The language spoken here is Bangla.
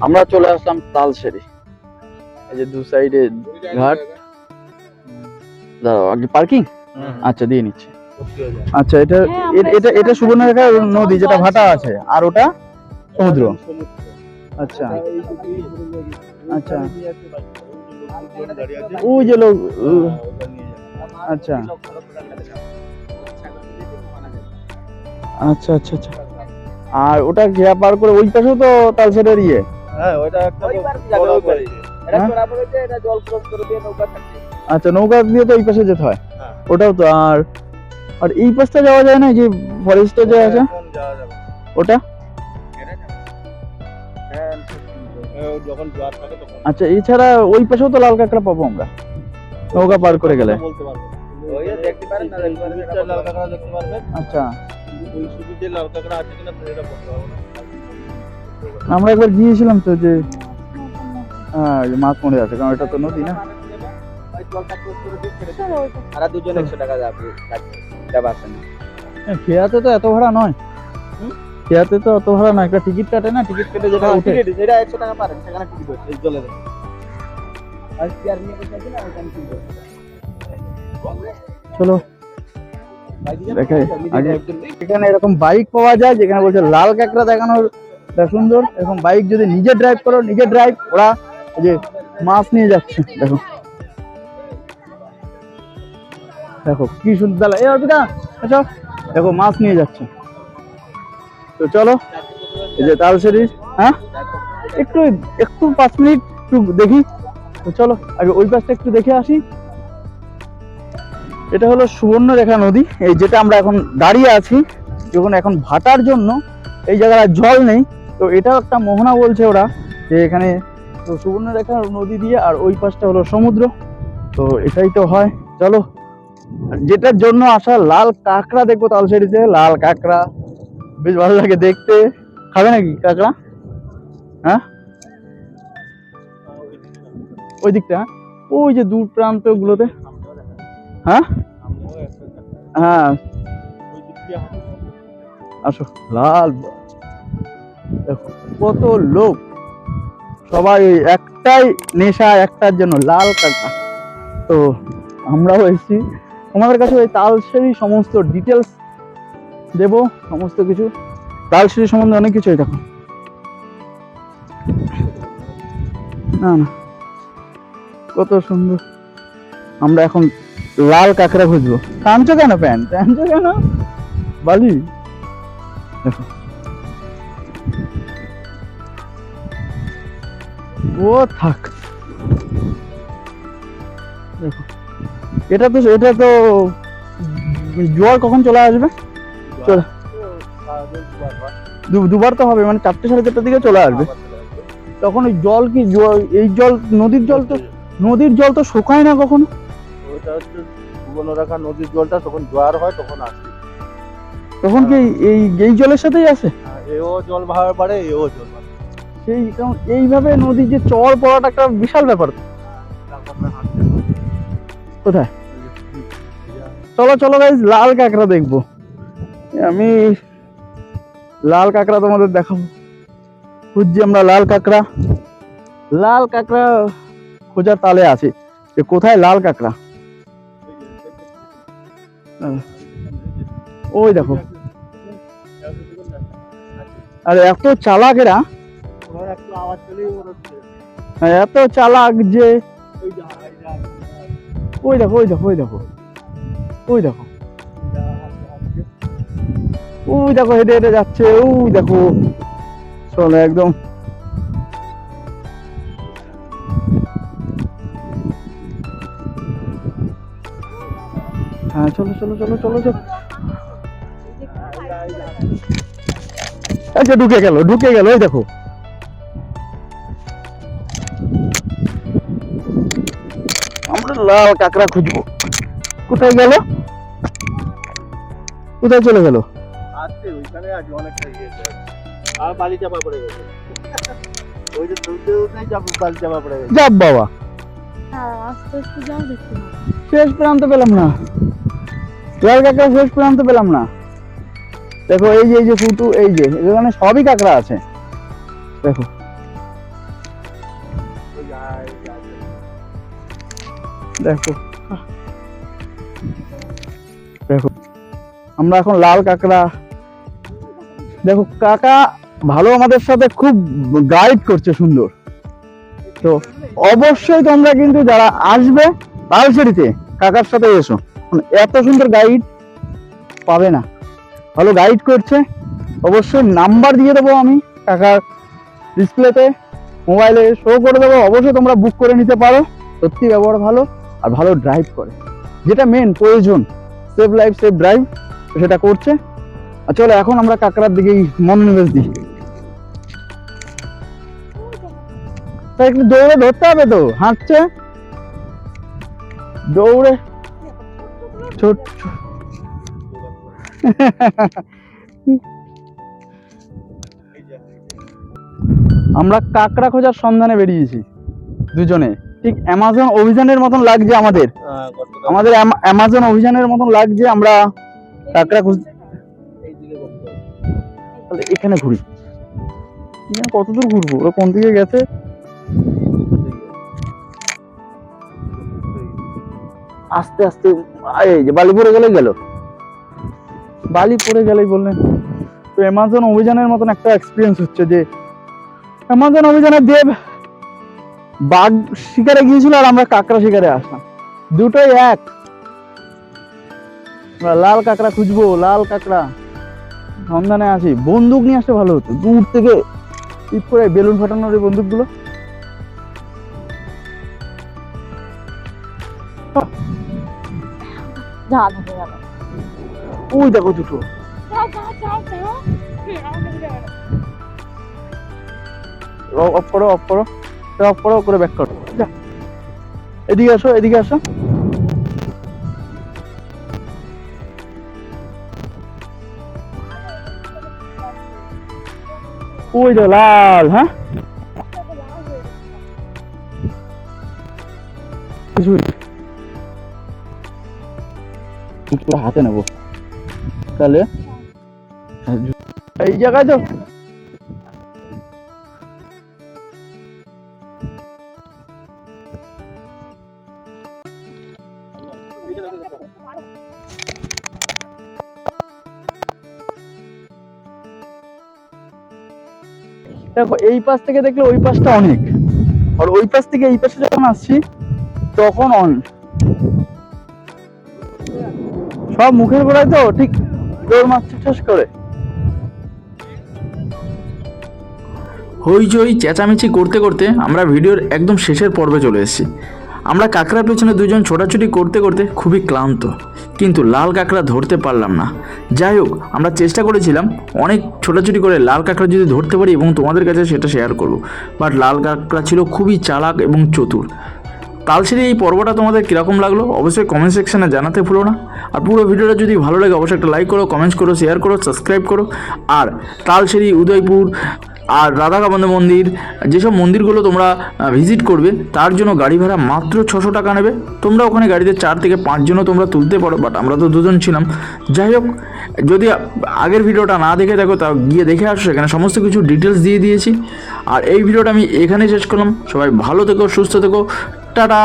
আমরা চলে আসলাম তালসেরি। এই যে দু সাইডে ঘাট। দাঁড়াও, আগে পার্কিং। আচ্ছা, দিয়ে নিচ্ছি। আচ্ছা, এটা এটা এটা সুবর্ণরেখা নদী, যেটা ভাটা আছে, আর ওটা সমুদ্র। আচ্ছা আচ্ছা, ওই যে লোক। আচ্ছা আচ্ছা আচ্ছা আচ্ছা। আর ওটা ঘেরা পার করে ওই পাশেও তো তালসেরের ইয়ে। হ্যাঁ, ওইটা একটা বড় বাড়ি। এটা চড়া পড়েছে, এটা জল ক্রস করে দিয়ে নৌকা থাকে। আচ্ছা, নৌকা দিয়ে তো এই পাশে যেতে হয়। হ্যাঁ, ওটাও তো। আর আর এই পাশটা যাওয়া যায় না, যে ফরেস্টে যে আছে এখন যাওয়া যাবে। ওটা। হ্যাঁ, যখন জোয়ার থাকে তখন। আচ্ছা, এছাড়া ওই পাশেও তো লাল কাঁকড়া পাবো আমরা নৌকা পার করে গেলে। বলতে পারবো। ওই দেখতে পারেন না, দেখতে পারেন এটা লাল কাঁকড়া দেখতে পারবেন। আচ্ছা, ওই সুবিধে লাল কাঁকড়া আছে কিনা সেটা বলতে পারবো না। আমরা একবার গিয়েছিলাম তো, যে হ্যাঁ, মাছ মরে আছে, কারণ এটা তো নদী না। ওই জলটা ক্রস করে দিয়ে ছেড়ে দিবে। আর দুজন 100 টাকা যাবে। যাবে আসেন। খেয়াতে তো এত ভাড়া নয়। খেয়াতে তো অত ভাড়া নয়, একটা টিকিট কাটে না, টিকিট কেটে যেটা উঠে। এটা 100 টাকা পারেন, সেখানে টিকিট হচ্ছে জলে দেন। আর কি আর নিয়ে বসে না, ওখানে টিকিট হচ্ছে। চলো দেখাই আগে। এখানে এরকম বাইক পাওয়া যায়, যেখানে বলছে লাল কাঁকড়া দেখানোর সুন্দর। এরকম বাইক যদি নিজে ড্রাইভ করো, নিজে ড্রাইভ, ওরা এই যে মাছ নিয়ে যাচ্ছে। দেখো দেখো কি সুন্দর। এই অর্পিতা, আচ্ছা দেখো মাছ নিয়ে যাচ্ছে। তো চলো, এই যে তালসেরি। হ্যাঁ, একটু একটু 5 মিনিট একটু দেখি। তো চলো আগে ওই পাশটা একটু দেখে আসি। এটা হলো সুবর্ণরেখা নদী, এই যেটা আমরা এখন দাঁড়িয়ে আছি। যখন এখন ভাটার জন্য এই জায়গায় জল নেই, তো এটাও একটা মোহনা বলছে ওরা, যে এখানে তো সুবর্ণরেখা নদী দিয়ে, আর ওই পাশটা হলো সমুদ্র। তো এটাই তো হয়। চলো, যেটার জন্য আসা, লাল কাঁকড়া দেখবো তালসেরিতে। লাল কাঁকড়া বেশ ভালো লাগে দেখতে। খাবে নাকি কাঁকড়া? হ্যাঁ, ওই দিকটা, ওই যে দূর প্রান্ত গুলোতে। হ্যাঁ হ্যাঁ, আসো। লাল, দেখো কত লোক, সবাই একটাই নেশা, একটার জন্য লাল কাঁকড়া। তো আমরাও এসেছি আমাদের কাছে ওই তালসেরি সমস্ত ডিটেলস দেব, সমস্ত কিছু তালসেরি সম্বন্ধে অনেক কিছুই। দেখো না না, কত সুন্দর। আমরা এখন লাল কাঁকড়া খুঁজবো। টানছো কেন প্যান্ট? টানছো কেন বালি? দেখো ও থাক। দেখো, এটা তো জোয়ার কখন চলে আসবে? দুবার তো হবে, মানে 4টে 4:30টার দিকে চলে আসবে। তখন ওই জল কি, এই জল নদীর জল তো শুকায় না কখনো। ওইটা হচ্ছে সুবর্ণরেখা নদীর জলটা যখন জোয়ার হয় তখন আসে। তখন কি এই জলের সাথেই আসে? এও জল ভাড়া বাড়ে, এও জল বাড়ে। সেই কারণ এইভাবে নদীর যে চর পড়াটা একটা বিশাল ব্যাপার। কোথায়? চলো চলো গাইস, লাল কাঁকড়া দেখবো। আমি লাল কাঁকড়া তোমাদের দেখাবো। খুঁজছি আমরা লাল কাঁকড়া। লাল কাঁকড়া খোঁজার তালে আছে, যে কোথায় লাল কাঁকড়া। ওই দেখো, আরে এত চালাক এরা, এত চালাক যে। ওই দেখো ওই দেখো ওই দেখো ওই দেখো ওই দেখো, হেঁটে হেঁটে যাচ্ছে। ওই দেখো, চলো একদম। হ্যাঁ, চলো চলো চলো চলো চলো। আচ্ছা, ঢুকে গেল ওই দেখো। আমরা লাল কাঁকড়া খুঁজবো। কোথায় গেল? কোথায় চলে গেল? ওইখানে আছে অনেকটা গিয়েছে, আর বালি চাপা পড়ে গেছে। ওই যে বালি চাপা পড়ে গেছে। যাব বাবা, আস্তে আস্তে যাও, দেখতে শেষ প্রান্ত পেলাম না। লাল কাঁকড়া শেষ প্রান্ত পেলাম না। দেখো এই যে ফুটু, এই যে এখানে সবই কাঁকড়া আছে। দেখো দেখো দেখো আমরা এখন লাল কাঁকড়া, দেখো কাকা ভালো আমাদের সাথে খুব গাইড করছে সুন্দর। তো অবশ্যই তোমরা কিন্তু যারা আসবে তালসারিতে কাকার সাথে এসো, এত সুন্দর গাইড পাবে না, ভালো গাইড করছে। অবশ্যই নাম্বার দিয়ে দেবো আমি কাকার ডিসপ্লেতে, মোবাইলে শো করে দেবো, অবশ্যই তোমরা বুক করে নিতে পারো। সত্যি ব্যবহার ভালো আর ভালো ড্রাইভ করে, যেটা মেন প্রয়োজন, সেভ লাইফ সেভ ড্রাইভ, সেটা করছে। আর চলো এখন আমরা কাঁকড়ার দিকেই মনোনিবেশ দিই। তা একটু দৌড়ে ধরতে হবে তো, হাঁটছে দৌড়ে ছোট আমরা কাঁকড়া খোঁজার সন্ধানে বেরিয়েছি দুজনে, ঠিক অ্যামাজন অভিযানের মতন লাগছে আমাদের, আমাদের অ্যামাজন অভিযানের মতন লাগছে। আমরা কাঁকড়া খুঁজ, তাহলে এখানে ঘুরি, এখানে কত দূর ঘুরবো, ওরা কোন দিকে গেছে? আস্তে আস্তে, এই যে বালি পড়ে গেলেই গেল, বালি পড়ে গেলেই বললেন। তো অ্যামাজন অভিযানের মতন একটা এক্সপিরিয়েন্স হচ্ছে যে অ্যামাজন অভিযানের দেব বাঘ শিকারে গিয়েছিল আর আমরা কাঁকড়া শিকারে আসলাম, দুটোই এক। আমরা লাল কাঁকড়া খুঁজবো, লাল কাঁকড়া সন্ধানে আছি। বন্দুক নিয়ে আসতে ভালো হতো, দূর থেকে টিপ করে বেলুন ফাটানোর এই বন্দুকগুলো। যা ধরে গেল। ওই দেখো দুটো, যাও যাও যাও যাও। অফ করো অফ করো অফ করো, করে ব্যাক করো। যা এদিকে আসো, এদিকে আসো। ওই যে লাল, হ্যাঁ হাতে নেবো তাহলে এই জায়গায় তো। দেখো এই পাশ থেকে দেখলে ওই পাশটা অনেক, আর ওই পাশ থেকে এই পাশে যখন আসছি তখন অন সব মুখের গোড়ায়, তো ঠিক দৌড় মারছে শেষ করে। হইচই চেঁচামেচি করতে করতে আমরা ভিডিওর একদম শেষের পর্বে চলে এসেছি। আমরা কাঁকড়ার পেছনে দুজন ছোটাছুটি করতে করতে খুবই ক্লান্ত, কিন্তু লাল কাঁকড়া ধরতে পারলাম না। যাই হোক, আমরা চেষ্টা করেছিলাম অনেক ছোটাছুটি করে লাল কাঁকড়া যদি ধরতে পারি এবং তোমাদের কাছে সেটা শেয়ার করব, বাট লাল কাঁকড়া ছিল খুবই চালাক এবং চতুর। তালসারি এই পর্বটা তোমাদের কীরকম লাগলো অবশ্যই কমেন্ট সেকশনে জানাতে ভুলো না। আর পুরো ভিডিওটা যদি ভালো লাগে অবশ্যই একটা লাইক করো, কমেন্টস করো, শেয়ার করো, সাবস্ক্রাইব করো। আর তালসারি, উদয়পুর আর রাধাকাবন্ধ মন্দির, যেসব মন্দিরগুলো তোমরা ভিজিট করবে তার জন্য গাড়ি ভাড়া মাত্র 600 টাকা নেবে। তোমরা ওখানে গাড়িতে 4 থেকে 5 জনও তোমরা তুলতে পারো, বাট আমরা তো 2 জন ছিলাম। যাই হোক, যদি আগের ভিডিওটা না দেখে থাকো তা গিয়ে দেখে আসো, এখানে সমস্ত কিছু ডিটেলস দিয়ে দিয়েছি। আর এই ভিডিওটা আমি এখানে শেষ করলাম। সবাই ভালো থেকো, সুস্থ থেকো, টাটা।